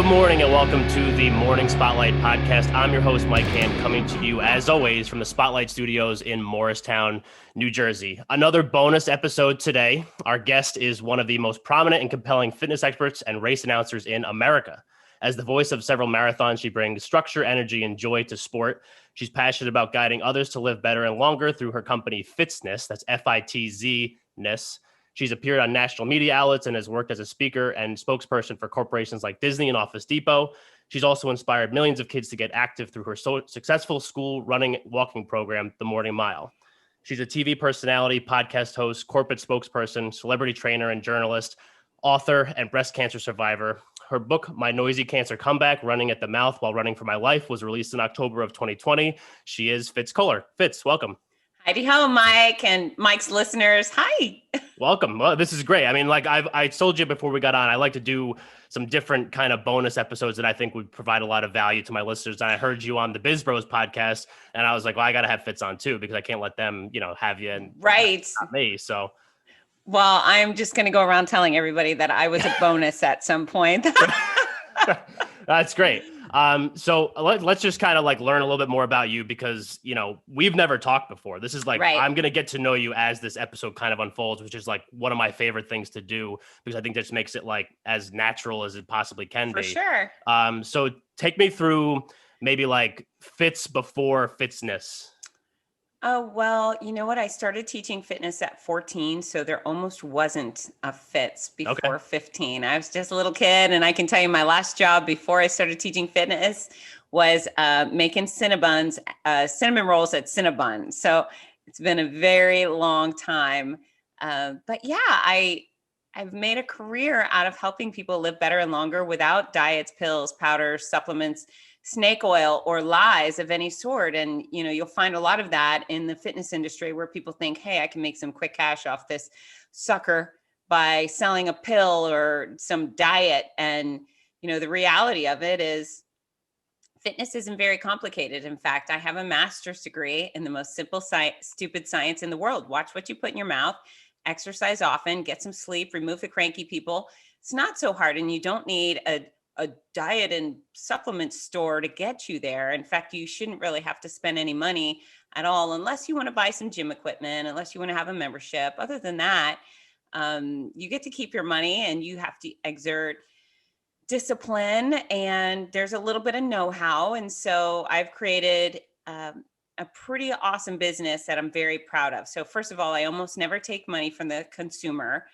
Good morning and welcome to the Morning Spotlight podcast. I'm your host, Mike Ham, coming to you as always from the Spotlight Studios in Morristown, New Jersey. Another bonus episode today. Our guest is one of the most prominent and compelling fitness experts and race announcers in America. As the voice of several marathons, she brings structure, energy, and joy to sport. She's passionate about guiding others to live better and longer through her company, Fitzness. That's Fitzness. She's appeared on national media outlets and has worked as a speaker and spokesperson for corporations like Disney and Office Depot. She's also inspired millions of kids to get active through her successful school running walking program, The Morning Mile. She's a TV personality, podcast host, corporate spokesperson, celebrity trainer and journalist, author, and breast cancer survivor. Her book, My Noisy Cancer Comeback, Running at the Mouth While Running for My Life, was released in October of 2020. She is Fitz Koehler. Fitz, welcome. Heidi ho, Mike, and Mike's listeners. Hi. Welcome. Well, this is great. I mean, like I told you before we got on, I like to do some different kind of bonus episodes that I think would provide a lot of value to my listeners. And I heard you on the Biz Bros podcast, and I was like, well, I got to have Fitz on too, because I can't let them, have you and right. Not me. So, well, I'm just going to go around telling everybody that I was a bonus at some point. That's great. So let's just kind of like learn a little bit more about you because, we've never talked before. This is like, right. I'm going to get to know you as this episode kind of unfolds, which is like one of my favorite things to do because I think this makes it like as natural as it possibly can be. For sure. So take me through maybe like Fitz before Fitzness. Oh, well, you know what? I started teaching fitness at 14, so there almost wasn't a Fitz before 15. I was just a little kid, and I can tell you my last job before I started teaching fitness was making cinnamon rolls at Cinnabon. So it's been a very long time. But yeah, I've made a career out of helping people live better and longer without diets, pills, powders, supplements, snake oil, or lies of any sort. And, you'll find a lot of that in the fitness industry where people think, hey, I can make some quick cash off this sucker by selling a pill or some diet. And, the reality of it is fitness isn't very complicated. In fact, I have a master's degree in the most simple, stupid science in the world. Watch what you put in your mouth, exercise often, get some sleep, remove the cranky people. It's not so hard. And you don't need a diet and supplement store to get you there. In fact, you shouldn't really have to spend any money at all, unless you want to buy some gym equipment, unless you want to have a membership. Other than that, you get to keep your money and you have to exert discipline, and there's a little bit of know-how. And so I've created a pretty awesome business that I'm very proud of. So first of all, I almost never take money from the consumer.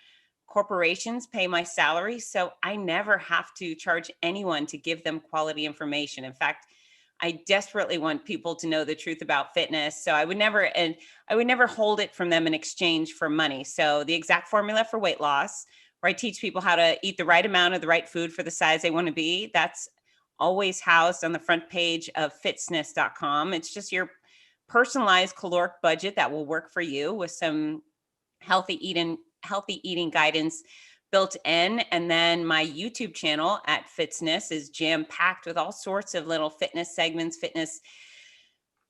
Corporations pay my salary, so I never have to charge anyone to give them quality information. In fact, I desperately want people to know the truth about fitness. So I would never hold it from them in exchange for money. So the exact formula for weight loss, where I teach people how to eat the right amount of the right food for the size they want to be, that's always housed on the front page of Fitzness.com. It's just your personalized caloric budget that will work for you with some healthy eating guidance built in. And then my YouTube channel at Fitzness is jam-packed with all sorts of little fitness segments, fitness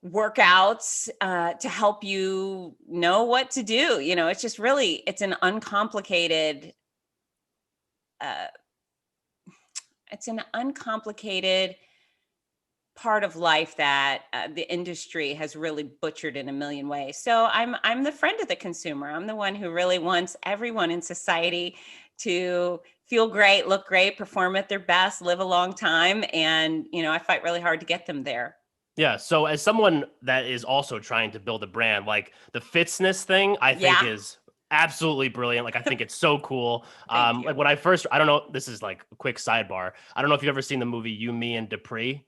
workouts to help you know what to do. It's just really, it's an uncomplicated part of life that the industry has really butchered in a million ways. So I'm the friend of the consumer. I'm the one who really wants everyone in society to feel great, look great, perform at their best, live a long time. And, I fight really hard to get them there. Yeah. So as someone that is also trying to build a brand, like the Fitzness thing, I think is absolutely brilliant. Like, I think it's so cool. Like when I don't know, this is like a quick sidebar. I don't know if you've ever seen the movie You, Me, and Dupree.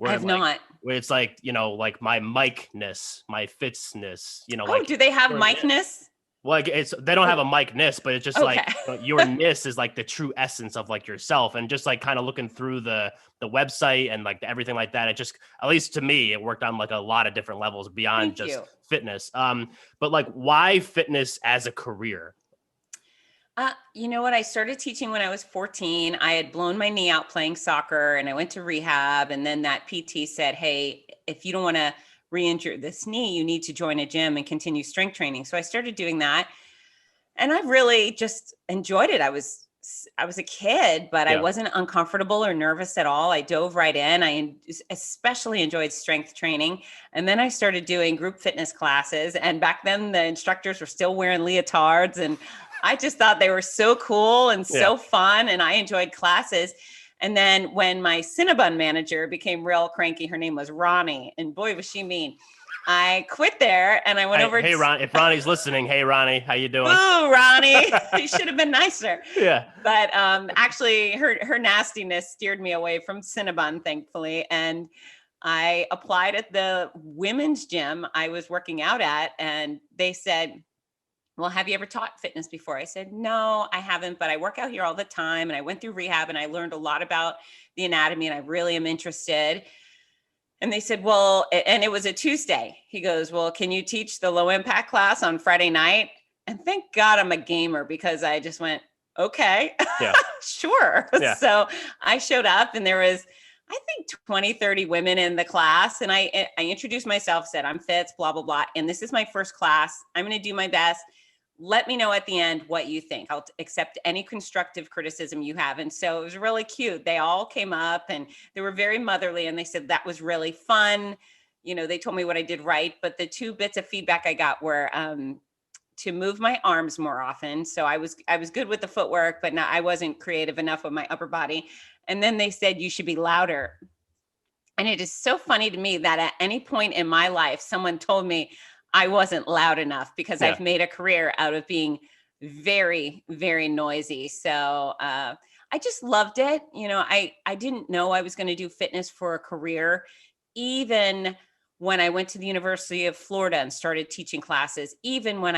I have not. Where it's like, like my Mike-ness, my Fitzness, do they have Mike-ness? Well, they don't have a Mike-ness, but it's just like your ness is like the true essence of like yourself. And just like kind of looking through the website and like everything like that, it just, at least to me, it worked on like a lot of different levels beyond just fitness. But like, why fitness as a career? You know what? I started teaching when I was 14. I had blown my knee out playing soccer and I went to rehab. And then that PT said, hey, if you don't want to re-injure this knee, you need to join a gym and continue strength training. So I started doing that. And I really just enjoyed it. I was I was a kid, but I wasn't uncomfortable or nervous at all. I dove right in. I especially enjoyed strength training. And then I started doing group fitness classes. And back then the instructors were still wearing leotards. And I just thought they were so cool and so fun. And I enjoyed classes. And then when my Cinnabon manager became real cranky, her name was Ronnie. And boy, was she mean. I quit there and I went over. Hey, Ron, if Ronnie's listening, hey, Ronnie, how you doing? Ooh, Ronnie, you should have been nicer. Yeah. But actually, her nastiness steered me away from Cinnabon, thankfully. And I applied at the women's gym I was working out at. And they said, well, have you ever taught fitness before? I said, no, I haven't, but I work out here all the time. And I went through rehab and I learned a lot about the anatomy and I really am interested. And they said, well, and it was a Tuesday. He goes, well, can you teach the low impact class on Friday night? And thank God I'm a gamer because I just went, okay, sure. Yeah. So I showed up and there was, I think 20, 30 women in the class. And I introduced myself, said, I'm Fitz, blah, blah, blah. And this is my first class. I'm going to do my best. Let me know at the end what you think. I'll accept any constructive criticism you have. And so it was really cute. They all came up and they were very motherly and they said, that was really fun. You know, they told me what I did right. But the two bits of feedback I got were to move my arms more often. So I was good with the footwork, but I wasn't creative enough with my upper body. And then they said, you should be louder. And it is so funny to me that at any point in my life, someone told me I wasn't loud enough because I've made a career out of being very, very noisy. So I just loved it. You know, I didn't know I was going to do fitness for a career. Even when I went to the University of Florida and started teaching classes, even when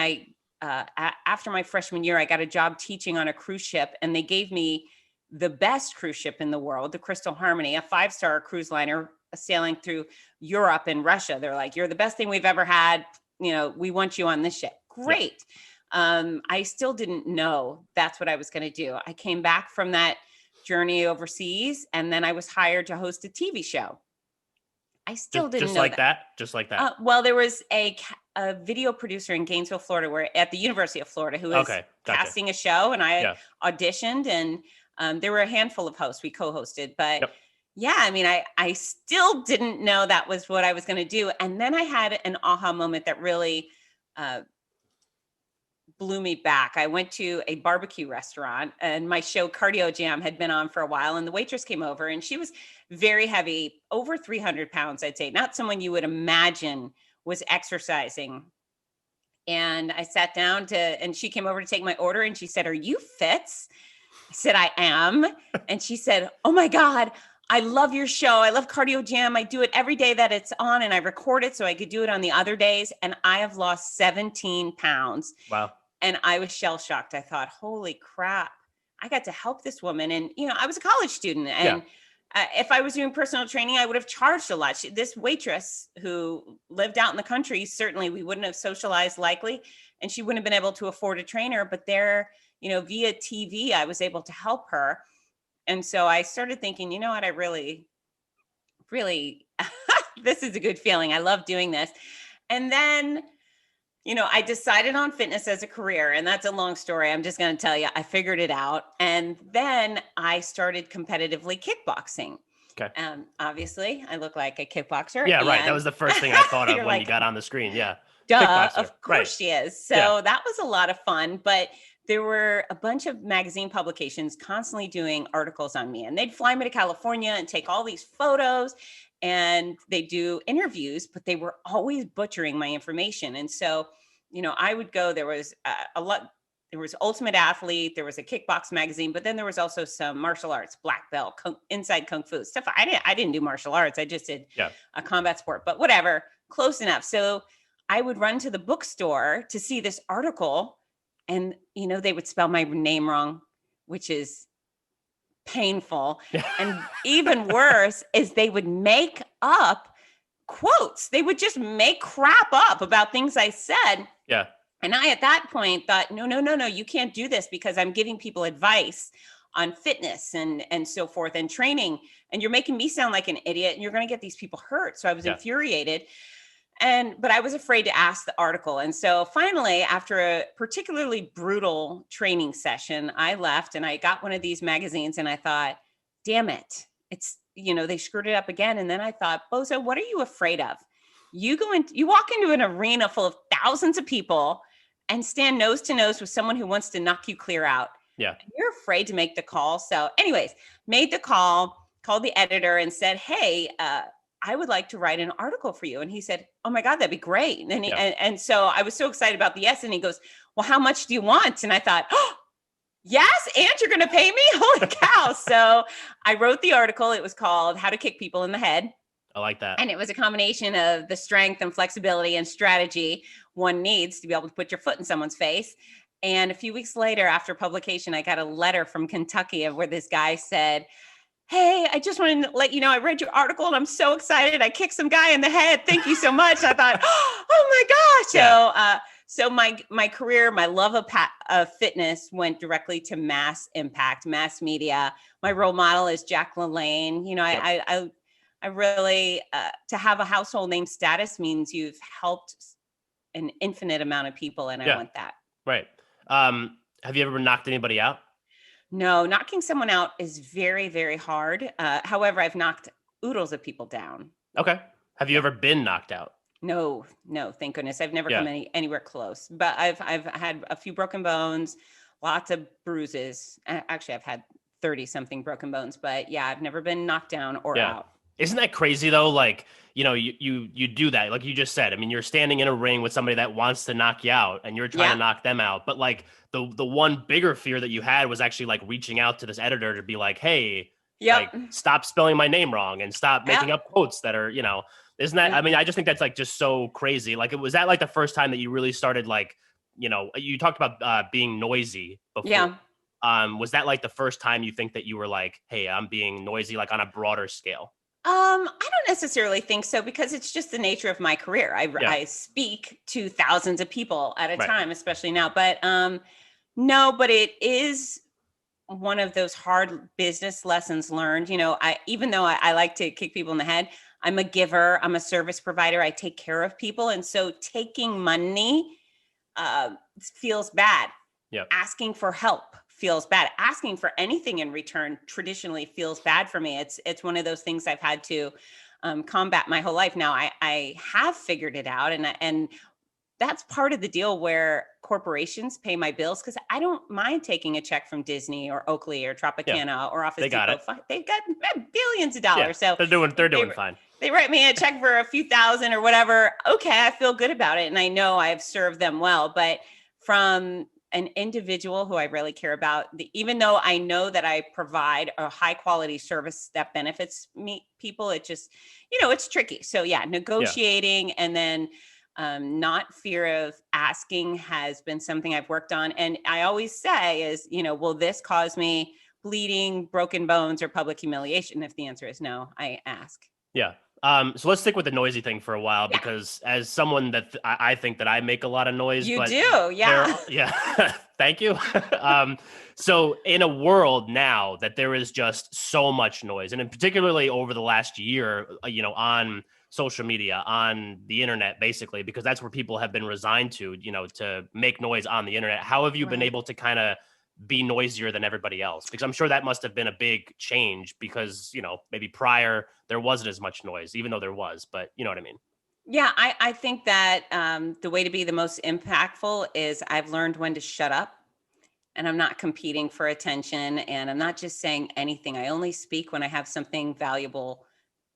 after my freshman year, I got a job teaching on a cruise ship and they gave me the best cruise ship in the world, the Crystal Harmony, a 5-star cruise liner sailing through Europe and Russia. They're like, you're the best thing we've ever had. You know, we want you on this ship. Great. I still didn't know that's what I was going to do. I came back from that journey overseas and then I was hired to host a TV show. I still didn't know that. Just like that. Well, there was a video producer in Gainesville, Florida, at the University of Florida who was casting a show and I auditioned and there were a handful of hosts we co-hosted, but yeah, I mean, I still didn't know that was what I was going to do. And then I had an aha moment that really blew me back. I went to a barbecue restaurant and my show Cardio Jam had been on for a while. And the waitress came over and she was very heavy, over 300 pounds, I'd say. Not someone you would imagine was exercising. And I sat down and she came over to take my order and she said, "Are you Fitz?" I said, "I am." And she said, "Oh my God, I love your show. I love Cardio Jam. I do it every day that it's on and I record it so I could do it on the other days. And I have lost 17 pounds. Wow. And I was shell shocked. I thought, holy crap, I got to help this woman. And, you know, I was a college student and if I was doing personal training, I would have charged a lot. This waitress who lived out in the country, certainly we wouldn't have socialized likely, and she wouldn't have been able to afford a trainer, but there, you know, via TV, I was able to help her. And so I started thinking, you know what, I really, this is a good feeling. I love doing this. And then, you know, I decided on fitness as a career, and that's a long story. I'm just going to tell you, I figured it out. And then I started competitively kickboxing. Okay. Obviously I look like a kickboxer. Yeah, right. That was the first thing I thought of when you got on the screen. Yeah. Duh, Kickboxer. of course she is. So that was a lot of fun, but there were a bunch of magazine publications constantly doing articles on me, and they'd fly me to California and take all these photos and they do interviews, but they were always butchering my information. And so, you know, I would go, there was a lot, there was Ultimate Athlete, there was a kickbox magazine, but then there was also some martial arts, black belt, inside Kung Fu stuff. I didn't do martial arts. I just did a combat sport, but whatever, close enough. So I would run to the bookstore to see this article. And, you know, they would spell my name wrong, which is painful. And even worse is they would make up quotes. They would just make crap up about things I said. Yeah. And I, at that point, thought, no, you can't do this because I'm giving people advice on fitness and so forth and training. And you're making me sound like an idiot and you're going to get these people hurt. So I was infuriated. But I was afraid to ask the article. And so finally, after a particularly brutal training session, I left and I got one of these magazines and I thought, damn it. They screwed it up again. And then I thought, Bozo, what are you afraid of? You walk into an arena full of thousands of people and stand nose to nose with someone who wants to knock you clear out. Yeah. And you're afraid to make the call. So anyways, made the call, called the editor and said, hey, I would like to write an article for you. And he said, oh my God, that'd be great. And so I was so excited about the yes. And he goes, well, how much do you want? And I thought, oh, yes. And you're going to pay me? Holy cow. So I wrote the article. It was called How to Kick People in the Head. I like that. And it was a combination of the strength and flexibility and strategy one needs to be able to put your foot in someone's face. And a few weeks later, after publication, I got a letter from Kentucky where this guy said, hey, I just wanted to let you know, I read your article and I'm so excited. I kicked some guy in the head. Thank you so much. I thought, oh my gosh. Yeah. So my career, my love of fitness went directly to mass impact, mass media. My role model is Jack LaLanne. I really, to have a household name status means you've helped an infinite amount of people. And I want that. Right. Have you ever knocked anybody out? No, knocking someone out is very, very hard. However, I've knocked oodles of people down. Okay. Have you ever been knocked out? No, thank goodness. I've never come anywhere close, but I've had a few broken bones, lots of bruises. Actually, I've had 30 something broken bones, but yeah, I've never been knocked down or out. Isn't that crazy though? Like, you do that. Like you just said, I mean, you're standing in a ring with somebody that wants to knock you out and you're trying to knock them out. But like the one bigger fear that you had was actually like reaching out to this editor to be like, hey, like stop spelling my name wrong and stop making up quotes that are, isn't that, I mean, I just think that's like just so crazy. Like, was that like the first time that you really started like, you talked about being noisy before. Yeah. Was that like the first time you think that you were like, hey, I'm being noisy, like on a broader scale? I don't necessarily think so because it's just the nature of my career. I speak to thousands of people at a time, especially now. But no, but it is one of those hard business lessons learned. Even though I like to kick people in the head, I'm a giver. I'm a service provider. I take care of people, and so taking money feels bad. Yeah, asking for help feels bad. Asking for anything in return traditionally feels bad for me. It's one of those things I've had to combat my whole life. Now I have figured it out, and that's part of the deal where corporations pay my bills because I don't mind taking a check from Disney or Oakley or Tropicana or Office Depot. They've got billions of dollars, so they're doing fine. They write me a check for a few thousand or whatever. Okay, I feel good about it, and I know I've served them well. But from an individual who I really care about, even though I know that I provide a high quality service that benefits people, it just, it's tricky. So negotiating and then not fear of asking has been something I've worked on. And I always say is, will this cause me bleeding, broken bones, or public humiliation? If the answer is no, I ask. Yeah. So let's stick with the noisy thing for a while, because as someone that I think that I make a lot of noise. You do, yeah. Yeah. Thank you. So in a world now that there is just so much noise, and in particularly over the last year, on social media, on the internet, basically, because that's where people have been resigned to, to make noise on the internet. How have you been able to kind of be noisier than everybody else? Because I'm sure that must have been a big change because, maybe prior there wasn't as much noise, even though there was, but you know what I mean? Yeah, I think that the way to be the most impactful is I've learned when to shut up, and I'm not competing for attention, and I'm not just saying anything. I only speak when I have something valuable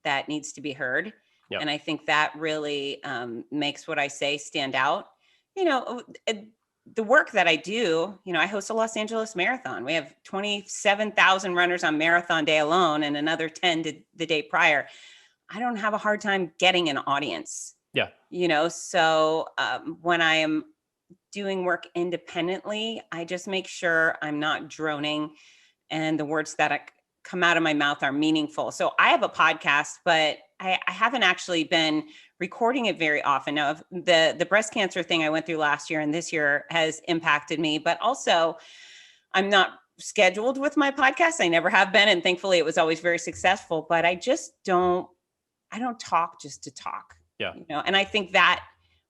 that needs to be heard. Yep. And I think that really makes what I say stand out. The work that I do, I host a Los Angeles Marathon. We have 27,000 runners on marathon day alone and another 10 the day prior. I don't have a hard time getting an audience. Yeah. So when I am doing work independently, I just make sure I'm not droning and the words that come out of my mouth are meaningful. So I have a podcast, but I haven't actually been recording it very often. Now, the breast cancer thing I went through last year and this year has impacted me, but also I'm not scheduled with my podcast. I never have been. And thankfully it was always very successful, but I don't talk just to talk. Yeah. And I think that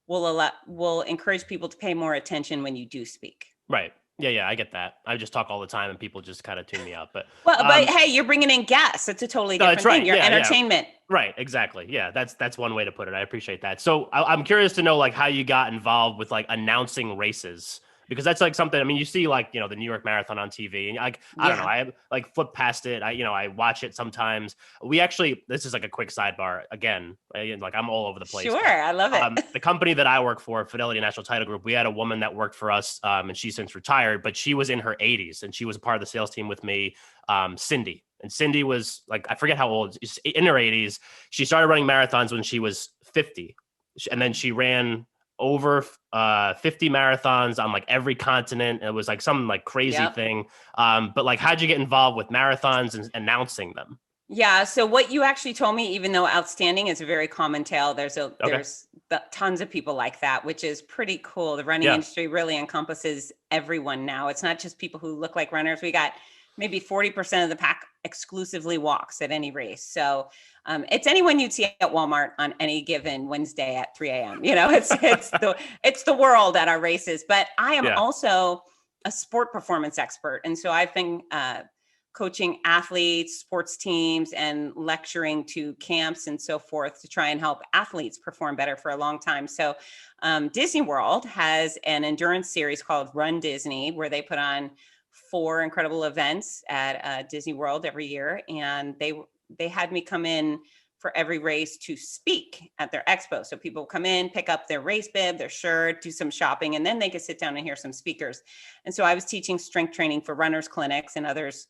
will encourage people to pay more attention when you do speak. Right. Yeah, I get that. I just talk all the time and people just kind of tune me out. But but hey, you're bringing in guests. It's a totally no, that's different thing. right. Your Yeah, entertainment. right. Exactly. Yeah, that's one way to put it. I appreciate that. So I'm curious to know like how you got involved with like announcing races, because that's like something. I mean, you see like the New York Marathon on TV, and like I don't know, Yeah. I like flip past it. I watch it sometimes. We actually, this is like a quick sidebar again. Like I'm all over the place. Sure, But, I love it. The company that I work for, Fidelity National Title Group, we had a woman that worked for us, and she's since retired, but she was in her 80s, and she was a part of the sales team with me, Cindy. And Cindy was like, I forget how old, in her 80s. She started running marathons when she was 50. And then she ran over 50 marathons on like every continent. It was like some like crazy thing. But like, how'd you get involved with marathons and announcing them? Yeah. So what you actually told me, even though outstanding is a very common tale, there's tons of people like that, which is pretty cool. The running industry really encompasses everyone now. It's not just people who look like runners. We got maybe 40% of the pack exclusively walks at any race. So it's anyone you'd see at Walmart on any given Wednesday at 3 a.m. It's the world at our races. But I am also a sport performance expert. And so I've been coaching athletes, sports teams, and lecturing to camps and so forth to try and help athletes perform better for a long time. So Disney World has an endurance series called Run Disney, where they put on 4 incredible events at Disney World every year. And they had me come in for every race to speak at their expo. So people come in, pick up their race bib, their shirt, do some shopping, and then they could sit down and hear some speakers. And so I was teaching strength training for runners clinics and others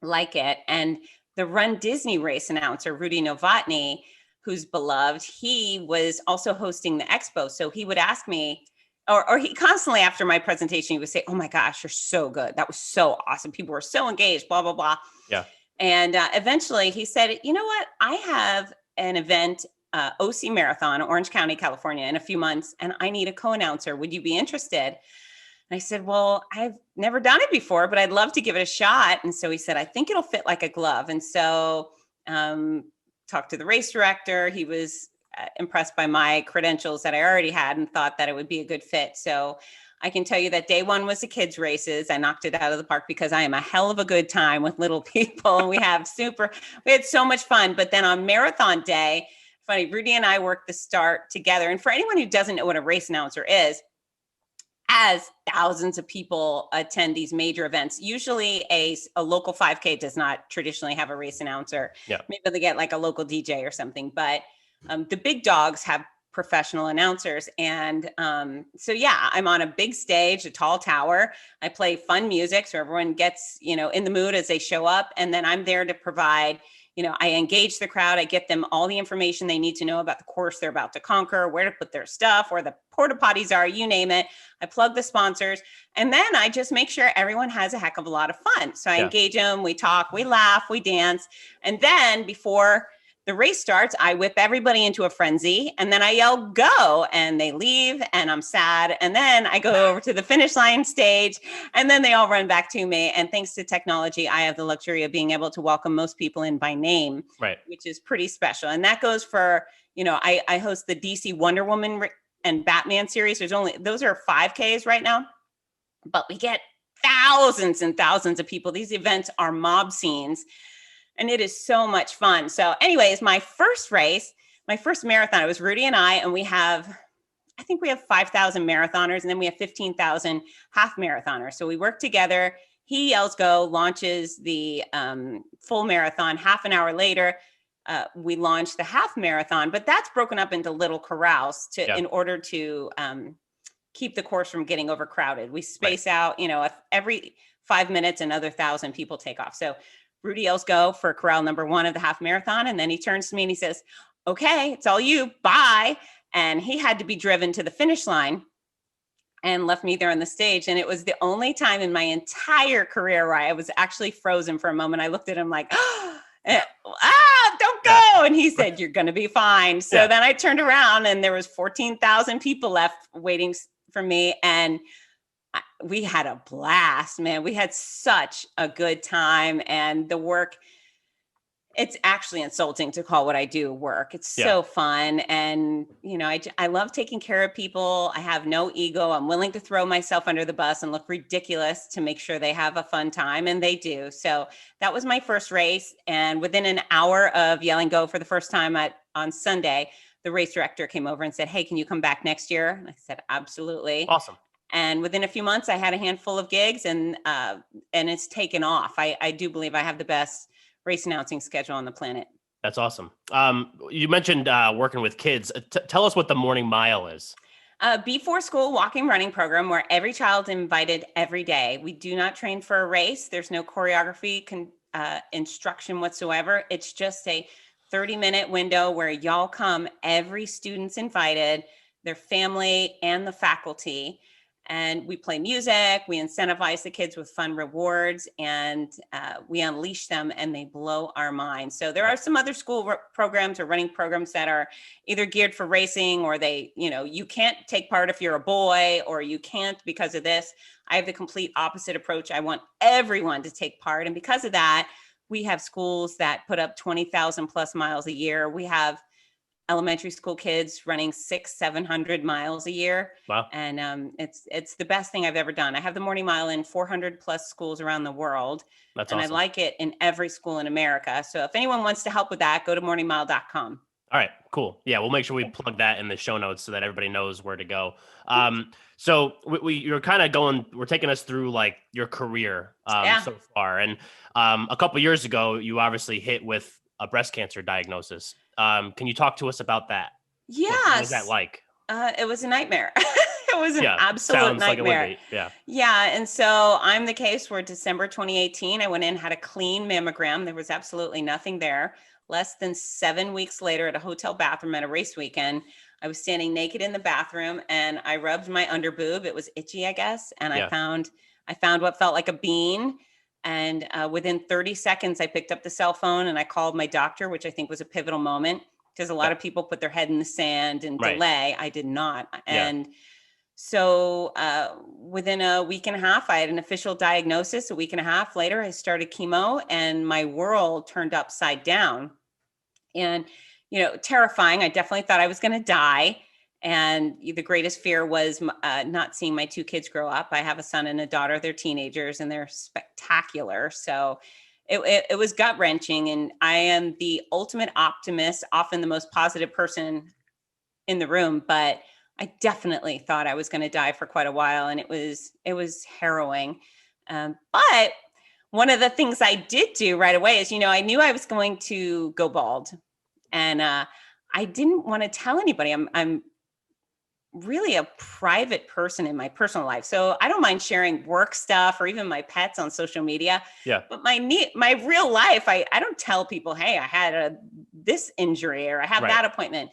like it. And the Run Disney race announcer, Rudy Novotny, who's beloved, he was also hosting the expo. So he would ask me, or he constantly after my presentation, he would say, "Oh my gosh, you're so good. That was so awesome. People were so engaged, blah, blah, blah." Yeah. And eventually he said, "You know what? I have an event, OC Marathon, Orange County, California, in a few months, and I need a co-announcer. Would you be interested?" And I said, "Well, I've never done it before, but I'd love to give it a shot." And so he said, "I think it'll fit like a glove." And so talked to the race director. He was impressed by my credentials that I already had and thought that it would be a good fit. So I can tell you that day one was the kids' races. I knocked it out of the park because I am a hell of a good time with little people. And we had so much fun. But then on marathon day, funny, Rudy and I worked the start together. And for anyone who doesn't know what a race announcer is, as thousands of people attend these major events, usually a local 5K does not traditionally have a race announcer. Yeah. Maybe they get like a local DJ or something, but the big dogs have professional announcers. And I'm on a big stage, a tall tower. I play fun music so everyone gets, in the mood as they show up. And then I'm there to provide, I engage the crowd. I get them all the information they need to know about the course they're about to conquer, where to put their stuff, where the porta potties are, you name it. I plug the sponsors. And then I just make sure everyone has a heck of a lot of fun. So I engage them, we talk, we laugh, we dance. And then before the race starts, I whip everybody into a frenzy and then I yell, "Go," and they leave and I'm sad. And then I go over to the finish line stage and then they all run back to me. And thanks to technology, I have the luxury of being able to welcome most people in by name, right, which is pretty special. And that goes for, I host the DC Wonder Woman and Batman series. Those are 5Ks right now, but we get thousands and thousands of people. These events are mob scenes. And it is so much fun. So anyways, my first marathon, it was Rudy and I think we have 5,000 marathoners and then we have 15,000 half marathoners. So we work together. He yells go, launches the full marathon. Half an hour later, we launch the half marathon, but that's broken up into little corrals in order to keep the course from getting overcrowded. We space out, every 5 minutes, another 1,000 people take off. So Rudy yells go for corral number 1 of the half marathon. And then he turns to me and he says, "Okay, it's all you, bye." And he had to be driven to the finish line and left me there on the stage. And it was the only time in my entire career where I was actually frozen for a moment. I looked at him like, "Don't go." And he said, "You're going to be fine." So then I turned around and there was 14,000 people left waiting for me. And we had a blast, man. We had such a good time. And the work, It's actually insulting to call what I do work. It's Yeah. so fun. And, I love taking care of people. I have no ego. I'm willing to throw myself under the bus and look ridiculous to make sure they have a fun time. And they do. So that was my first race. And within an hour of yelling go for the first time on Sunday, the race director came over and said, "Hey, can you come back next year?" And I said, "Absolutely." Awesome. And within a few months, I had a handful of gigs, and it's taken off. I do believe I have the best race announcing schedule on the planet. That's awesome. You mentioned working with kids. Tell us what the morning mile is. Before school walking running program where every child invited every day. We do not train for a race. There's no choreography instruction whatsoever. It's just a 30-minute window where y'all come. Every student's invited, their family and the faculty. And we play music, we incentivize the kids with fun rewards, and we unleash them, and they blow our minds. So there are some other school programs or running programs that are either geared for racing, or you can't take part if you're a boy, or you can't because of this. I have the complete opposite approach. I want everyone to take part. And because of that, we have schools that put up 20,000 plus miles a year. We have elementary school kids running 600-700 miles a year. Wow. And it's the best thing I've ever done. I have the morning mile in 400 plus schools around the world. That's and awesome. I like it in every school in America. So if anyone wants to help with that, go to morningmile.com. All right, cool. Yeah, we'll make sure we plug that in the show notes so that everybody knows where to go. So you're kind of we're taking us through like your career so far. And a couple of years ago, you obviously hit with a breast cancer diagnosis. Can you talk to us about that? Yes. What was that like? It was a nightmare. It was an absolute nightmare. Like it would be. Yeah. And so I'm the case where December 2018, I went in, had a clean mammogram. There was absolutely nothing there. Less than 7 weeks later, at a hotel bathroom at a race weekend, I was standing naked in the bathroom and I rubbed my underboob. It was itchy, I guess. And I found what felt like a bean. And within 30 seconds, I picked up the cell phone and I called my doctor, which I think was a pivotal moment, because a lot of people put their head in the sand and delay. I did not. And so within a week and a half, I had an official diagnosis. A week and a half later, I started chemo and my world turned upside down. And, terrifying. I definitely thought I was going to die. And the greatest fear was not seeing my two kids grow up. I have a son and a daughter. They're teenagers and they're spectacular. So it was gut wrenching. And I am the ultimate optimist, often the most positive person in the room. But I definitely thought I was going to die for quite a while. And it was harrowing. But one of the things I did do right away is, I knew I was going to go bald. And I didn't want to tell anybody. I'm really a private person in my personal life. So I don't mind sharing work stuff or even my pets on social media. Yeah. But my real life, I don't tell people, hey, I had this injury or I have that appointment.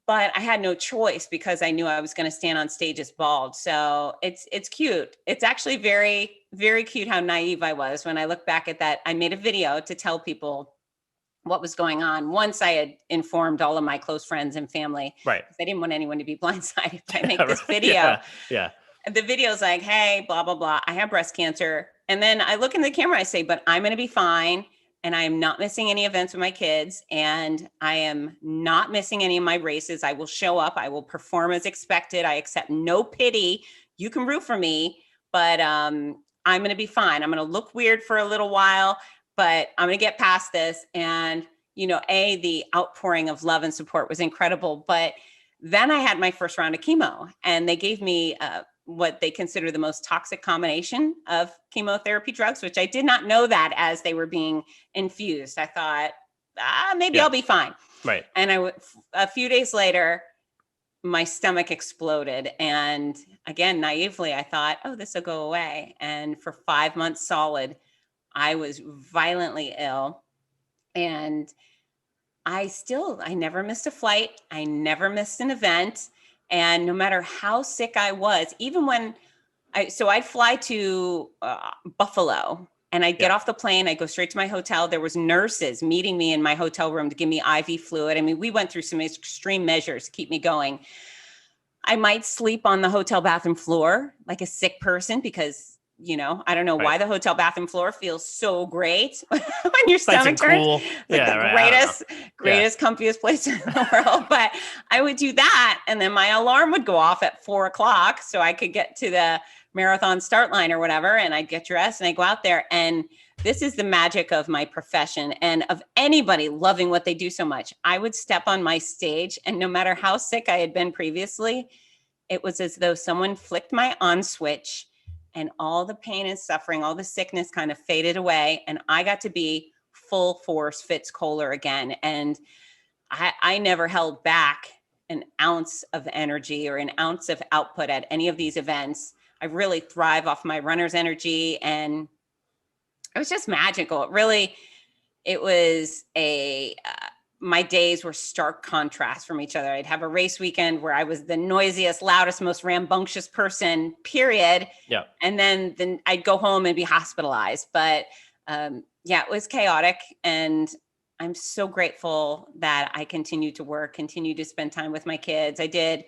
But I had no choice because I knew I was going to stand on stage as bald. So it's cute. It's actually very, very cute how naive I was when I look back at that. I made a video to tell people what was going on once I had informed all of my close friends and family. Right. I didn't want anyone to be blindsided if I make this video. Yeah. And the video's like, hey, blah, blah, blah. I have breast cancer. And then I look in the camera, I say, but I'm going to be fine. And I am not missing any events with my kids. And I am not missing any of my races. I will show up. I will perform as expected. I accept no pity. You can root for me, but I'm going to be fine. I'm going to look weird for a little while, but I'm going to get past this. And, the outpouring of love and support was incredible. But then I had my first round of chemo and they gave me what they consider the most toxic combination of chemotherapy drugs, which I did not know that as they were being infused. I thought, maybe I'll be fine. Right. And a few days later, my stomach exploded. And again, naively, I thought, oh, this will go away. And for 5 months solid, I was violently ill. And I never missed a flight. I never missed an event. And no matter how sick I was, even when I'd fly to Buffalo and I'd get off the plane, I'd go straight to my hotel. There was nurses meeting me in my hotel room to give me IV fluid. I mean, we went through some extreme measures to keep me going. I might sleep on the hotel bathroom floor like a sick person because I don't know why the hotel bathroom floor feels so great when your stomach turns. Cool. Like the greatest, comfiest place in the world. But I would do that. And then my alarm would go off at 4:00 so I could get to the marathon start line or whatever. And I'd get dressed and I'd go out there. And this is the magic of my profession and of anybody loving what they do so much. I would step on my stage, and no matter how sick I had been previously, it was as though someone flicked my on switch and all the pain and suffering, all the sickness kind of faded away. And I got to be full force Fitz Koehler again. And I never held back an ounce of energy or an ounce of output at any of these events. I really thrive off my runner's energy, and it was just magical. It was my days were stark contrast from each other. I'd have a race weekend where I was the noisiest, loudest, most rambunctious person, period. Yeah. And then I'd go home and be hospitalized. But it was chaotic. And I'm so grateful that I continue to work, continue to spend time with my kids. I did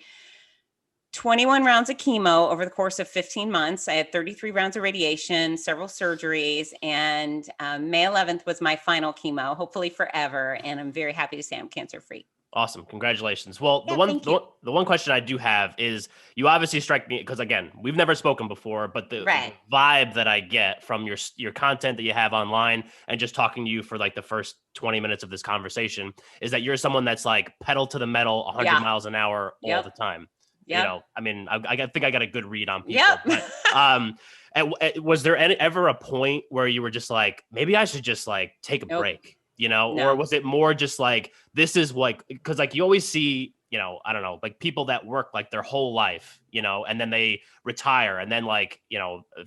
21 rounds of chemo over the course of 15 months. I had 33 rounds of radiation, several surgeries, and May 11th was my final chemo, hopefully forever. And I'm very happy to say I'm cancer-free. Awesome. Congratulations. Well, the one question I do have is, you obviously strike me, because again, we've never spoken before, but the vibe that I get from your content that you have online and just talking to you for like the first 20 minutes of this conversation is that you're someone that's like pedal to the metal, 100 miles an hour all the time. Yep. I mean, I think I got a good read on people. But, was there ever a point where you were just like, maybe I should just like take a break, or was it more just like, this is like, because like you always see, I don't know, like people that work like their whole life, and then they retire, and then like,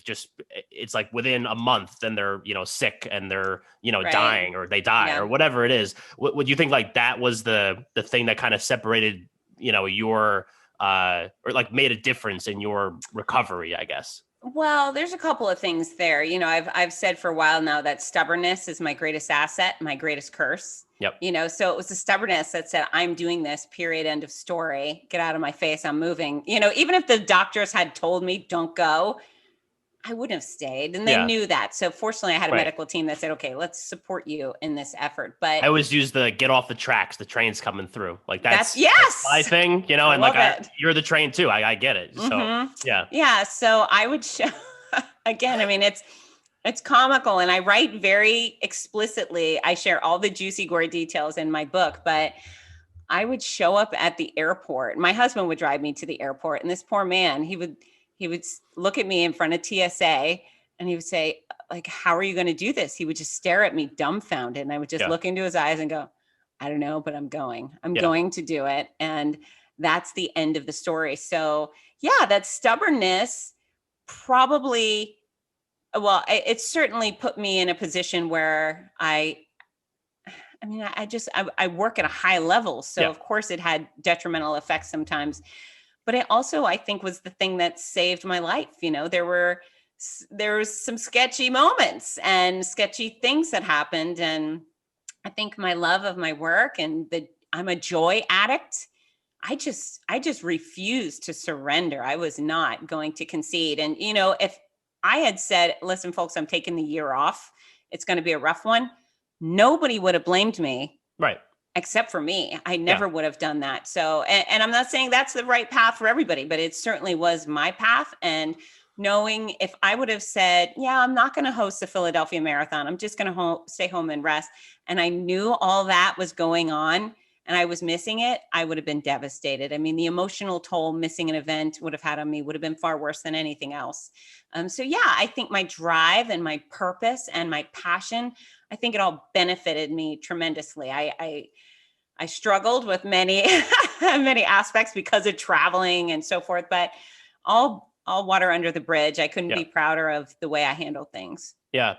just it's like within a month, then they're, sick and they're, dying, or they die or whatever it is. Would you think like that was the thing that kind of separated, your or like made a difference in your recovery, I guess? Well, there's a couple of things there. I've said for a while now that stubbornness is my greatest asset, my greatest curse. Yep. So it was the stubbornness that said, I'm doing this, period, end of story. Get out of my face. I'm moving. Even if the doctors had told me don't go, I wouldn't have stayed. And they knew that. So fortunately I had a medical team that said, okay, let's support you in this effort. But I always use the get off the tracks, the train's coming through. Like that's my thing, and like you're the train too. I get it. So yeah. So I would show again, I mean, it's comical, and I write very explicitly. I share all the juicy, gory details in my book, but I would show up at the airport. My husband would drive me to the airport, and this poor man, he would look at me in front of TSA and he would say, like, how are you going to do this? He would just stare at me dumbfounded. And I would just look into his eyes and go, I don't know, but I'm going to do it. And that's the end of the story. So that stubbornness probably, it certainly put me in a position where I work at a high level. So of course it had detrimental effects sometimes. But it also, I think, was the thing that saved my life. There was some sketchy moments and sketchy things that happened. And I think my love of my work and I'm a joy addict. I just refused to surrender. I was not going to concede. And, if I had said, listen, folks, I'm taking the year off, it's going to be a rough one, nobody would have blamed me. Right. Except for me. I never would have done that. So, and I'm not saying that's the right path for everybody, but it certainly was my path. And knowing if I would have said, I'm not going to host the Philadelphia Marathon, I'm just going to stay home and rest, and I knew all that was going on and I was missing it, I would have been devastated. I mean, the emotional toll missing an event would have had on me would have been far worse than anything else. I think my drive and my purpose and my passion, I think it all benefited me tremendously. I struggled with many, many aspects because of traveling and so forth, but all water under the bridge. I couldn't be prouder of the way I handled things. Yeah.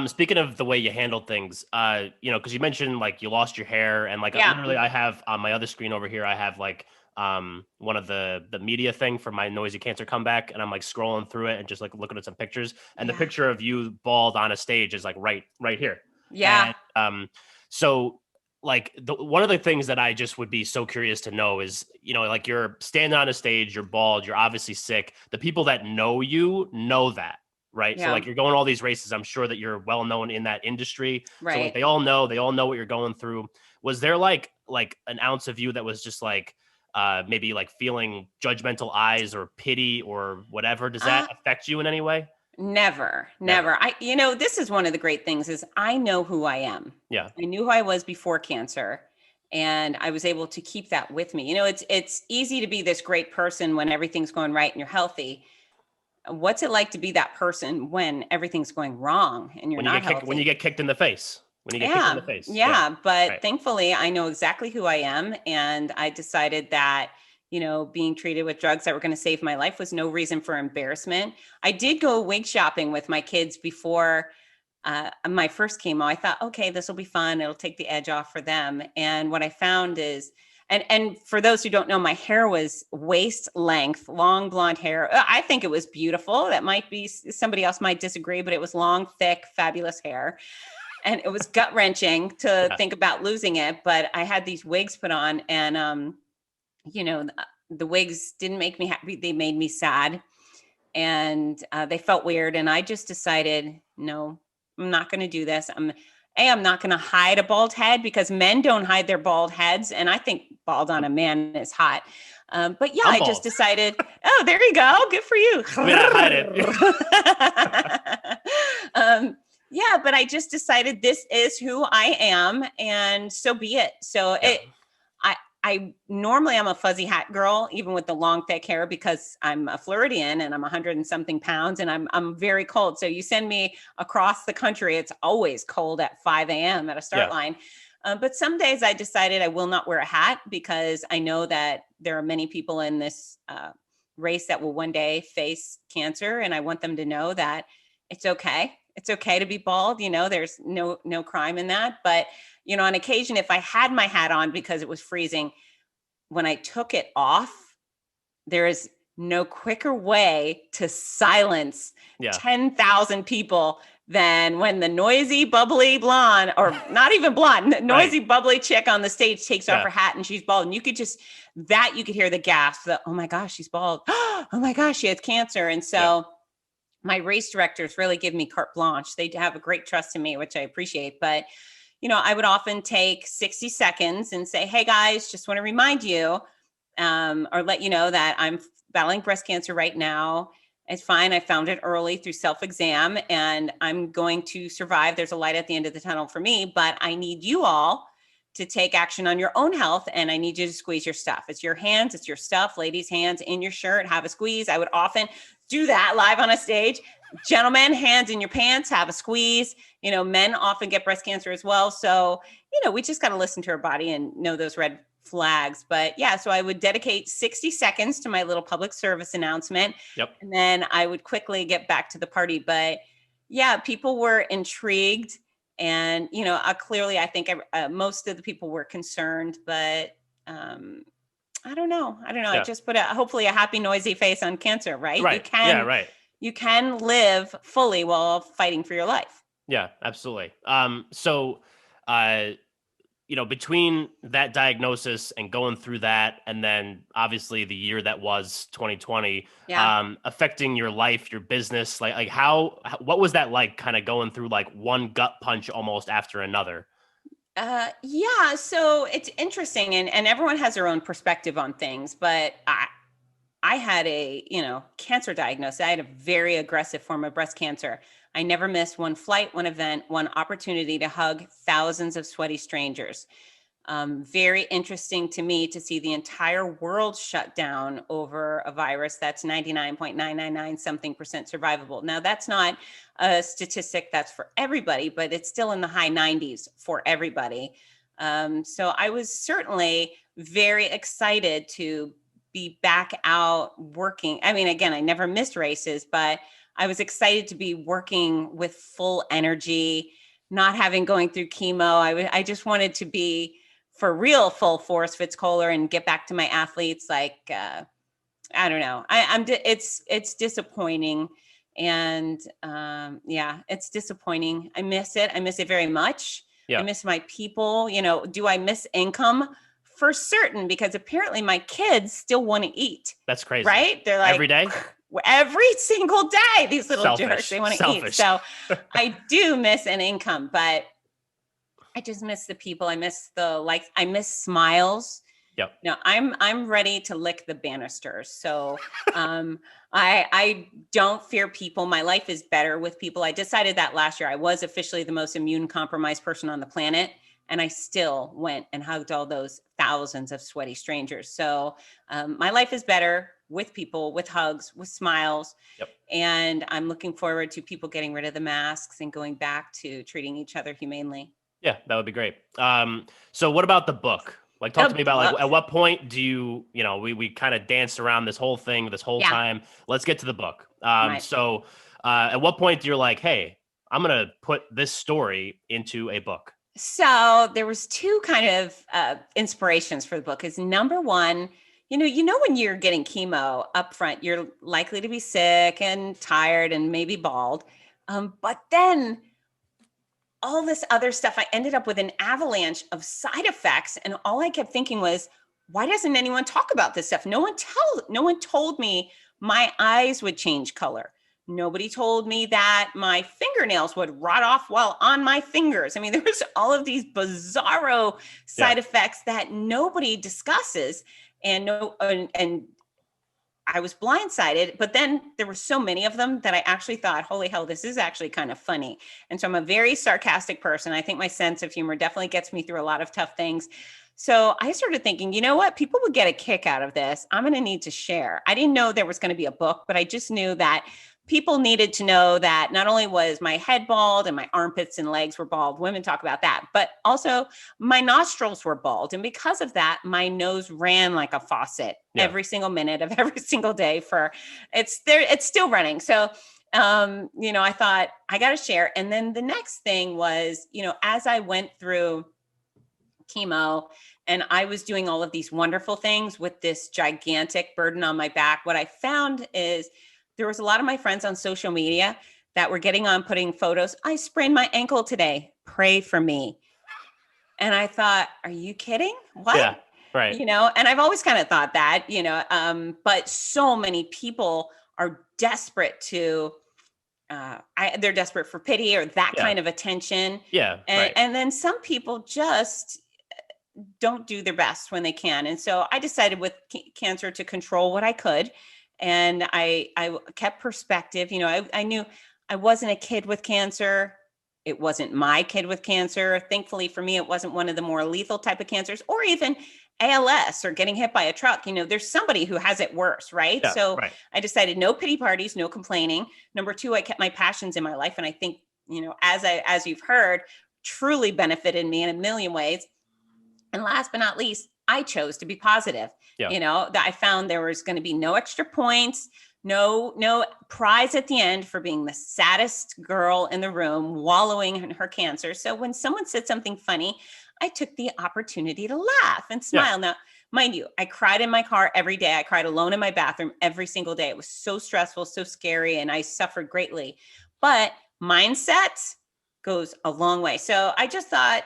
Speaking of the way you handled things, because you mentioned like you lost your hair, and like literally I have on my other screen over here, I have like one of the media thing for my Noisy Cancer comeback, and I'm like scrolling through it and just like looking at some pictures, and the picture of you bald on a stage is like right here. Yeah. And, so like one of the things that I just would be so curious to know is, like you're standing on a stage, you're bald, you're obviously sick. The people that know you know that, right? So like you're going all these races. I'm sure that you're well known in that industry. Right. So like they all know what you're going through. Was there like an ounce of you that was just like maybe like feeling judgmental eyes or pity or whatever? Does that affect you in any way? Never. This is one of the great things is I know who I am. Yeah. I knew who I was before cancer, and I was able to keep that with me. It's easy to be this great person when everything's going right and you're healthy. What's it like to be that person when everything's going wrong and you're not healthy? When you get kicked in the face. Yeah. But thankfully, I know exactly who I am. And I decided that, being treated with drugs that were going to save my life was no reason for embarrassment. I did go wig shopping with my kids before my first chemo. I thought, okay, this will be fun. It'll take the edge off for them. And what I found is, and for those who don't know, my hair was waist length, long blonde hair. I think it was beautiful. That might be, somebody else might disagree, but it was long, thick, fabulous hair. And it was gut wrenching to think about losing it. But I had these wigs put on, and, the wigs didn't make me happy. They made me sad, and they felt weird. And I just decided, no, I'm not going to do this. I'm not going to hide a bald head because men don't hide their bald heads. And I think bald on a man is hot. But yeah, I just decided, oh, there you go. Good for you. I mean, I hide it. Yeah, but I just decided this is who I am, and so be it. So I normally I'm a fuzzy hat girl, even with the long thick hair, because I'm a Floridian and I'm 100 and something pounds, and I'm very cold. So you send me across the country, it's always cold at 5 a.m. at a start line. But some days I decided I will not wear a hat because I know that there are many people in this race that will one day face cancer, and I want them to know that it's okay. It's okay to be bald. There's no crime in that. But, on occasion, if I had my hat on because it was freezing, when I took it off, there is no quicker way to silence 10,000 people than when the noisy, bubbly blonde, or not even blonde, noisy, bubbly chick on the stage takes off her hat and she's bald. And you could hear the gasp, oh my gosh, she's bald. Oh my gosh, she has cancer. And so my race directors really give me carte blanche. They have a great trust in me, which I appreciate. But, I would often take 60 seconds and say, hey guys, just want to remind you, or let you know that I'm battling breast cancer right now. It's fine. I found it early through self-exam, and I'm going to survive. There's a light at the end of the tunnel for me, but I need you all to take action on your own health. And I need you to squeeze your stuff. It's your hands, it's your stuff, ladies' hands in your shirt, have a squeeze. I would often do that live on a stage. Gentlemen, hands in your pants, have a squeeze. Men often get breast cancer as well. So, we just got to listen to our body and know those red flags. But yeah, so I would dedicate 60 seconds to my little public service announcement. And then I would quickly get back to the party. But yeah, people were intrigued. And, clearly I think most of the people were concerned, but I don't know. I just put hopefully a happy, noisy face on cancer, right? Right. You can live fully while fighting for your life. Yeah, absolutely. So, between that diagnosis and going through that, and then obviously the year that was 2020, affecting your life, your business, what was that like, kind of going through like one gut punch almost after another? So it's interesting, and everyone has their own perspective on things, but I had a, cancer diagnosis. I had a very aggressive form of breast cancer. I never missed one flight, one event, one opportunity to hug thousands of sweaty strangers. Very interesting to me to see the entire world shut down over a virus that's 99.999 something percent survivable. Now, that's not a statistic that's for everybody, but it's still in the high 90s for everybody. So I was certainly very excited to be back out working. I mean, again, I never missed races, but I was excited to be working with full energy, not having going through chemo. I just wanted to be for real full force Fitz Koehler and get back to my athletes. I don't know. It's disappointing. And it's disappointing. I miss it. I miss it very much. I miss my people. Do I miss income? For certain, because apparently my kids still want to eat. That's crazy. Right? They're like every day. every single day. These little jerks, they want to eat. Selfish. So I do miss an income, but I just miss the people. I miss I miss smiles. Yep. No, I'm ready to lick the banisters. So I don't fear people. My life is better with people. I decided that last year. I was officially the most immune compromised person on the planet. And I still went and hugged all those thousands of sweaty strangers. So my life is better with people, with hugs, with smiles. Yep. And I'm looking forward to people getting rid of the masks and going back to treating each other humanely. Yeah, that would be great. So what about the book? Like, talk to me about like, at what point do we kind of danced around this whole thing, this whole time. Let's get to the book. Right. So at what point do you're like, hey, I'm going to put this story into a book? So there was two kind of inspirations for the book. Is number one, when you're getting chemo up front, you're likely to be sick and tired and maybe bald. But then all this other stuff, I ended up with an avalanche of side effects. And all I kept thinking was, why doesn't anyone talk about this stuff? No one told me my eyes would change color. Nobody told me that my fingernails would rot off while on my fingers. I mean, there was all of these bizarro side effects that nobody discusses. And I was blindsided, but then there were so many of them that I actually thought, holy hell, this is actually kind of funny. And so I'm a very sarcastic person. I think my sense of humor definitely gets me through a lot of tough things. So I started thinking, you know what? People would get a kick out of this. I'm going to need to share. I didn't know there was going to be a book, but I just knew that people needed to know that not only was my head bald and my armpits and legs were bald, women talk about that, but also my nostrils were bald. And because of that, my nose ran like a faucet every single minute of every single day it's still running. So, I thought I got to share. And then the next thing was, as I went through chemo and I was doing all of these wonderful things with this gigantic burden on my back, what I found is there was a lot of my friends on social media that were getting on putting photos. I sprained my ankle today. Pray for me. And I thought, are you kidding? What? Yeah, right. And I've always kind of thought that, but so many people are desperate to, they're desperate for pity or that kind of attention. Yeah. And then some people just don't do their best when they can. And so I decided with cancer to control what I could. And I kept perspective. I knew I wasn't a kid with cancer. It wasn't my kid with cancer. Thankfully for me, it wasn't one of the more lethal type of cancers or even ALS or getting hit by a truck. There's somebody who has it worse, right? Yeah, so right. I decided no pity parties, no complaining. Number two, I kept my passions in my life. And I think, as you've heard, truly benefited me in a million ways. And last but not least, I chose to be positive. That I found there was going to be no extra points, no prize at the end for being the saddest girl in the room, wallowing in her cancer. So when someone said something funny, I took the opportunity to laugh and smile. Now, mind you, I cried in my car every day. I cried alone in my bathroom every single day. It was so stressful, so scary, and I suffered greatly. But mindset goes a long way. So I just thought,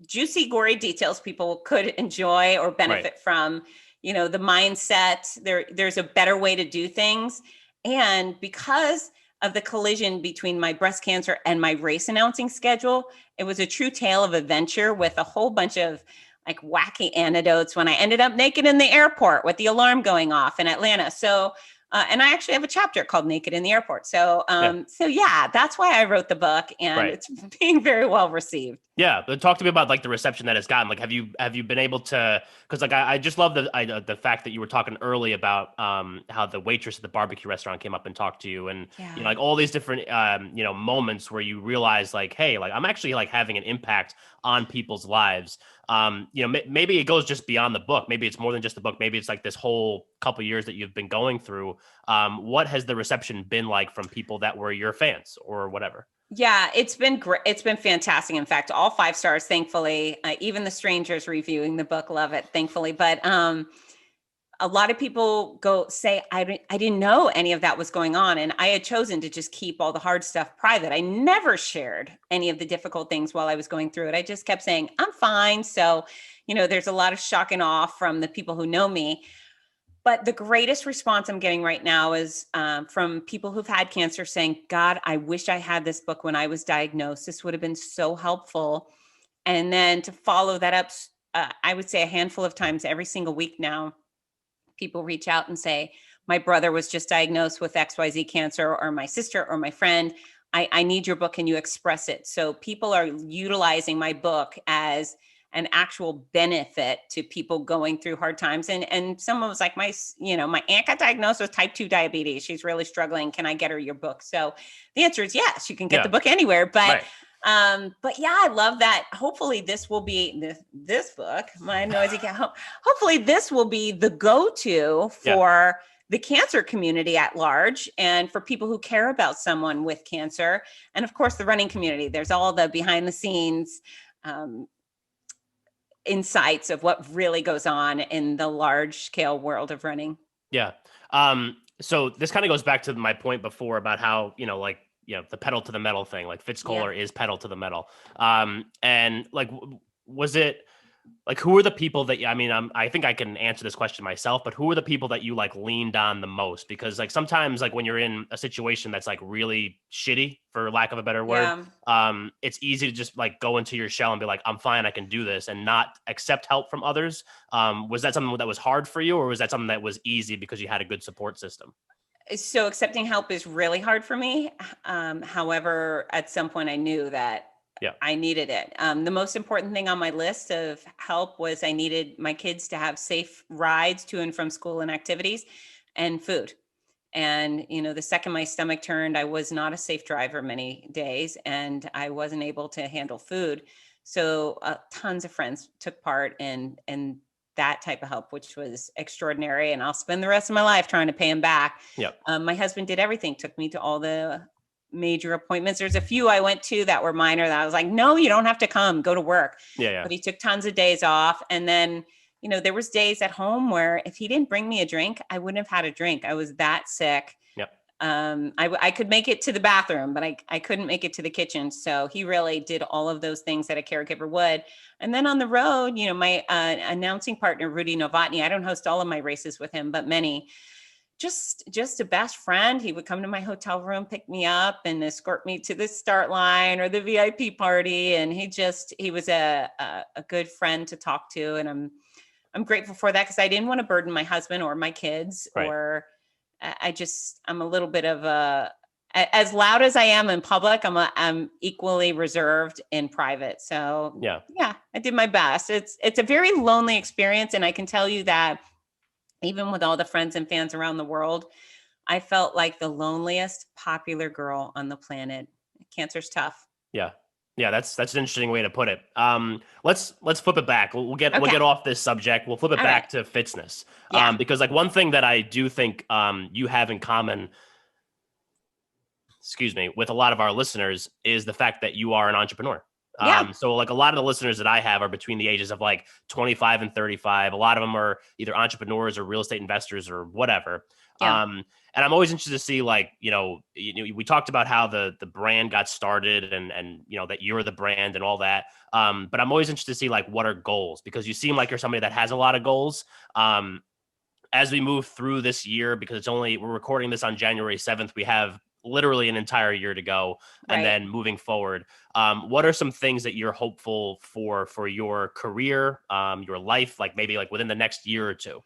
juicy, gory details people could enjoy or benefit from, the mindset. There's a better way to do things. And because of the collision between my breast cancer and my race announcing schedule, it was a true tale of adventure with a whole bunch of like wacky anecdotes when I ended up naked in the airport with the alarm going off in Atlanta. So, and I actually have a chapter called Naked in the Airport. So, that's why I wrote the book, and it's being very well received. Yeah, but talk to me about like the reception that it's gotten. Like, have you been able to? Because like I just love the fact that you were talking early about how the waitress at the barbecue restaurant came up and talked to you, and like all these different moments where you realize like, hey, like I'm actually like having an impact on people's lives. Maybe it goes just beyond the book. Maybe it's more than just the book. Maybe it's like this whole couple years that you've been going through. What has the reception been like from people that were your fans or whatever? Yeah, it's been great. It's been fantastic. In fact, all 5 stars, thankfully. Even the strangers reviewing the book love it, thankfully. But a lot of people say, I didn't know any of that was going on. And I had chosen to just keep all the hard stuff private. I never shared any of the difficult things while I was going through it. I just kept saying, I'm fine. So, there's a lot of shock and awe from the people who know me. But the greatest response I'm getting right now is from people who've had cancer saying, God, I wish I had this book when I was diagnosed. This would have been so helpful. And then to follow that up, I would say a handful of times every single week now, people reach out and say, my brother was just diagnosed with XYZ cancer, or my sister or my friend. I need your book. Can you express it? So people are utilizing my book as an actual benefit to people going through hard times. And someone was like, my aunt got diagnosed with type 2 diabetes. She's really struggling. Can I get her your book? So the answer is yes, you can get the book anywhere. But but yeah, I love that. Hopefully this will be this book, My Noisy Cat. Hopefully this will be the go-to for the cancer community at large, and for people who care about someone with cancer. And of course, the running community. There's all the behind the scenes insights of what really goes on in the large scale world of running. Yeah. So this kind of goes back to my point before about how, the pedal to the metal thing, like Fitz Koehler is pedal to the metal. And like, was it like, who are the people that, I think I can answer this question myself, but who are the people that you like leaned on the most? Because like sometimes like when you're in a situation that's like really shitty, for lack of a better word, it's easy to just like go into your shell and be like, I'm fine, I can do this, and not accept help from others. Was that something that was hard for you, or was that something that was easy because you had a good support system? So accepting help is really hard for me. However, at some point I knew that I needed it. The most important thing on my list of help was I needed my kids to have safe rides to and from school and activities, and food. And, the second my stomach turned, I was not a safe driver many days, and I wasn't able to handle food. So tons of friends took part in that type of help, which was extraordinary. And I'll spend the rest of my life trying to pay him back. My husband did everything, took me to all the major appointments. There's a few I went to that were minor that I was like, no, you don't have to come, go to work. But he took tons of days off. And then, there was days at home where if he didn't bring me a drink, I wouldn't have had a drink. I was that sick. I could make it to the bathroom, but I couldn't make it to the kitchen. So he really did all of those things that a caregiver would. And then on the road, my announcing partner, Rudy Novotny, I don't host all of my races with him, but many. Just a best friend. He would come to my hotel room, pick me up, and escort me to the start line or the VIP party. And he was a good friend to talk to. And I'm grateful for that, because I didn't want to burden my husband or my kids, or I'm a little bit of as loud as I am in public, I'm equally reserved in private. So I did my best. It's a very lonely experience. And I can tell you that even with all the friends and fans around the world, I felt like the loneliest popular girl on the planet. Cancer's tough. Yeah, that's an interesting way to put it. Let's flip it back. We'll get off this subject. We'll flip it back to Fitzness. Because like one thing that I do think you have in common, with a lot of our listeners, is the fact that you are an entrepreneur. So like a lot of the listeners that I have are between the ages of like 25 and 35. A lot of them are either entrepreneurs or real estate investors or whatever. And I'm always interested to see, like, we talked about how the brand got started and that you're the brand and all that. But I'm always interested to see like, what are goals? Because you seem like you're somebody that has a lot of goals. As we move through this year, because we're recording this on January 7th, we have literally an entire year to go. And then moving forward, what are some things that you're hopeful for your career, your life, like maybe like within the next year or two?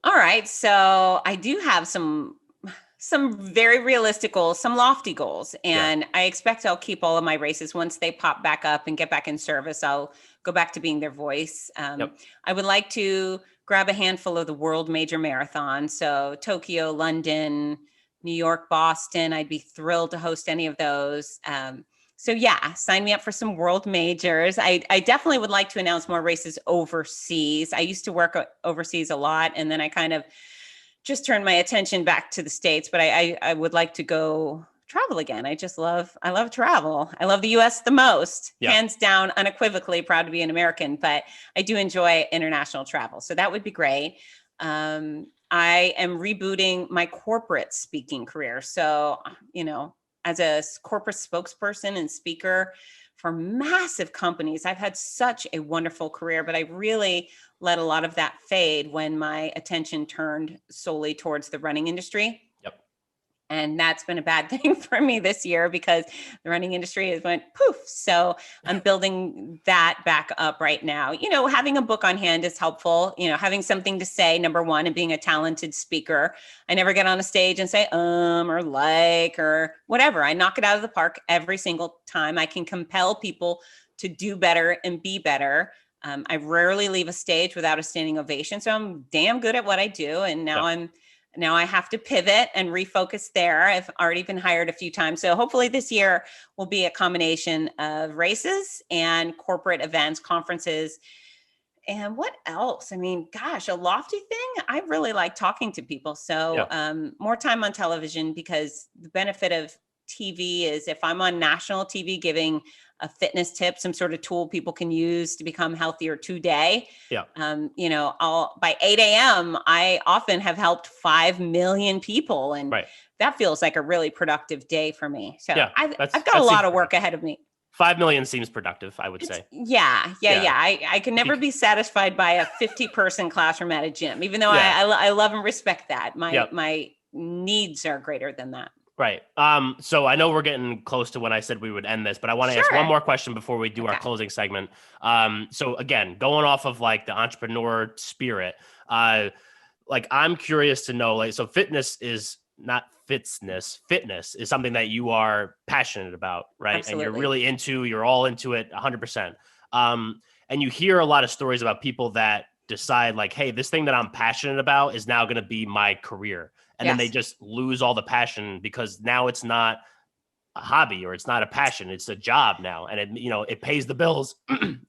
All right. So I do have some very realistic goals, some lofty goals. And I expect I'll keep all of my races once they pop back up and get back in service. I'll go back to being their voice. I would like to grab a handful of the world major marathons. So Tokyo, London, New York, Boston. I'd be thrilled to host any of those. So sign me up for some world majors. I definitely would like to announce more races overseas. I used to work overseas a lot, and then I kind of just turned my attention back to the States, but I would like to go travel again. I love travel. I love the US the most, hands down, unequivocally proud to be an American, but I do enjoy international travel. So that would be great. I am rebooting my corporate speaking career. So, as a corporate spokesperson and speaker for massive companies. I've had such a wonderful career, but I really let a lot of that fade when my attention turned solely towards the running industry. Yep. And that's been a bad thing for me this year because the running industry has went poof. So I'm building that back up right now. Having a book on hand is helpful, having something to say, number one, and being a talented speaker. I never get on a stage and say, or like, or whatever. I knock it out of the park every single time. I can compel people to do better and be better. I rarely leave a stage without a standing ovation. So I'm damn good at what I do. And now I have to pivot and refocus there. I've already been hired a few times. So hopefully this year will be a combination of races and corporate events, conferences. And what else? I mean, gosh, a lofty thing. I really like talking to people. So more time on television, because the benefit of TV is if I'm on national TV giving a fitness tip, some sort of tool people can use to become healthier today. Yeah. By 8 a.m., I often have helped 5 million people. And that feels like a really productive day for me. So I've got a lot of work ahead of me. 5 million seems productive, I would say. Yeah. I can never be satisfied by a 50-person classroom at a gym, even though I love and respect that. My needs are greater than that. Right. So I know we're getting close to when I said we would end this, but I want to ask one more question before we do our closing segment. So again, going off of like the entrepreneur spirit, I'm curious to know, so fitness is not Fitzness. Fitness is something that you are passionate about, right? Absolutely. And you're really you're all into it 100%. And you hear a lot of stories about people that decide like, hey, this thing that I'm passionate about is now going to be my career. And then they just lose all the passion because now it's not a hobby or it's not a passion. It's a job now. And it pays the bills.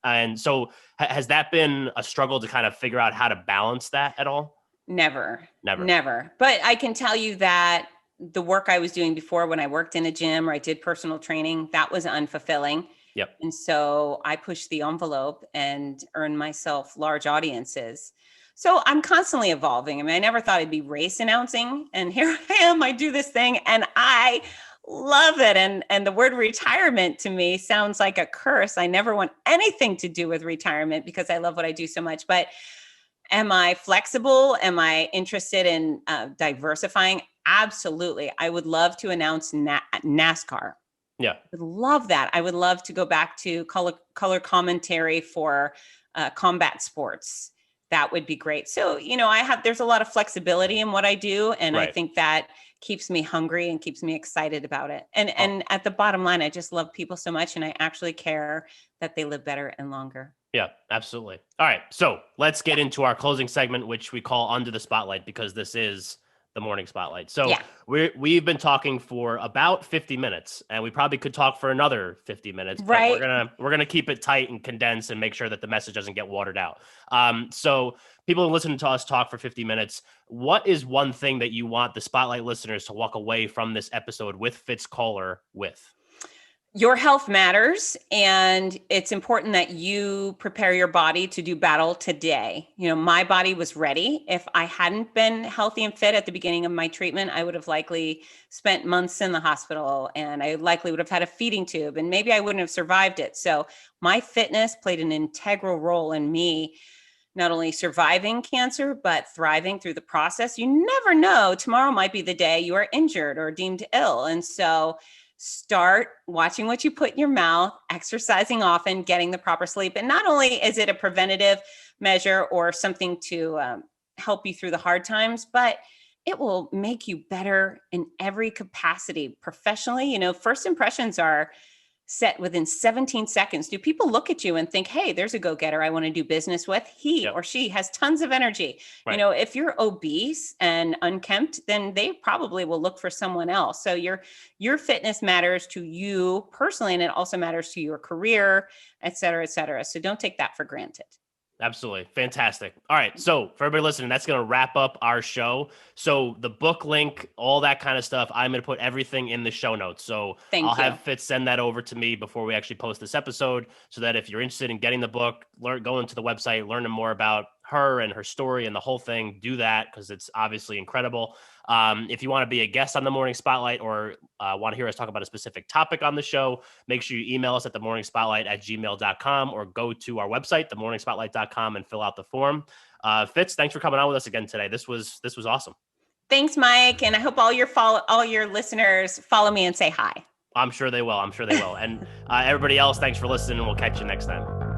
And so has that been a struggle to kind of figure out how to balance that at all? Never. But I can tell you that the work I was doing before when I worked in a gym or I did personal training, that was unfulfilling. Yep. And so I pushed the envelope and earned myself large audiences. So I'm constantly evolving. I mean, I never thought I'd be race announcing, and here I am. I do this thing and I love it. And the word retirement to me sounds like a curse. I never want anything to do with retirement because I love what I do so much. But am I flexible? Am I interested in diversifying? Absolutely. I would love to announce NASCAR. Yeah. I would love that. I would love to go back to color commentary for combat sports. That would be great. So, there's a lot of flexibility in what I do. And I think that keeps me hungry and keeps me excited about it. And at the bottom line, I just love people so much. And I actually care that they live better and longer. Yeah, absolutely. All right. So let's get into our closing segment, which we call Under the Spotlight, because this is the morning spotlight. So we've been talking for about 50 minutes and we probably could talk for another 50 minutes, but we're going to keep it tight and condense and make sure that the message doesn't get watered out. So people who listen to us talk for 50 minutes, what is one thing that you want the Spotlight listeners to walk away from this episode with Fitz Koehler with? Your health matters, and it's important that you prepare your body to do battle today. My body was ready. If I hadn't been healthy and fit at the beginning of my treatment, I would have likely spent months in the hospital, and I likely would have had a feeding tube, and maybe I wouldn't have survived it. So my fitness played an integral role in me not only surviving cancer, but thriving through the process. You never know. Tomorrow might be the day you are injured or deemed ill. And so start watching what you put in your mouth, exercising often, getting the proper sleep. And not only is it a preventative measure or something to help you through the hard times, but it will make you better in every capacity professionally. First impressions are set within 17 seconds. Do people look at you and think, hey, there's a go-getter I want to do business with? He or she has tons of energy. Right. If you're obese and unkempt, then they probably will look for someone else. So your fitness matters to you personally, and it also matters to your career, et cetera, et cetera. So don't take that for granted. Absolutely. Fantastic. All right. So for everybody listening, that's going to wrap up our show. So the book link, all that kind of stuff, I'm going to put everything in the show notes. So I'll have Fitz send that over to me before we actually post this episode so that if you're interested in getting the book, go into the website, learning more about her and her story and the whole thing, do that because it's obviously incredible. If you want to be a guest on the Morning Spotlight or want to hear us talk about a specific topic on the show, make sure you email us at themorningspotlight@gmail.com or go to our website, themorningspotlight.com, and fill out the form. Fitz, thanks for coming on with us again today. This was awesome. Thanks, Mike. And I hope all your listeners follow me and say hi. I'm sure they will. And everybody else, thanks for listening, and we'll catch you next time.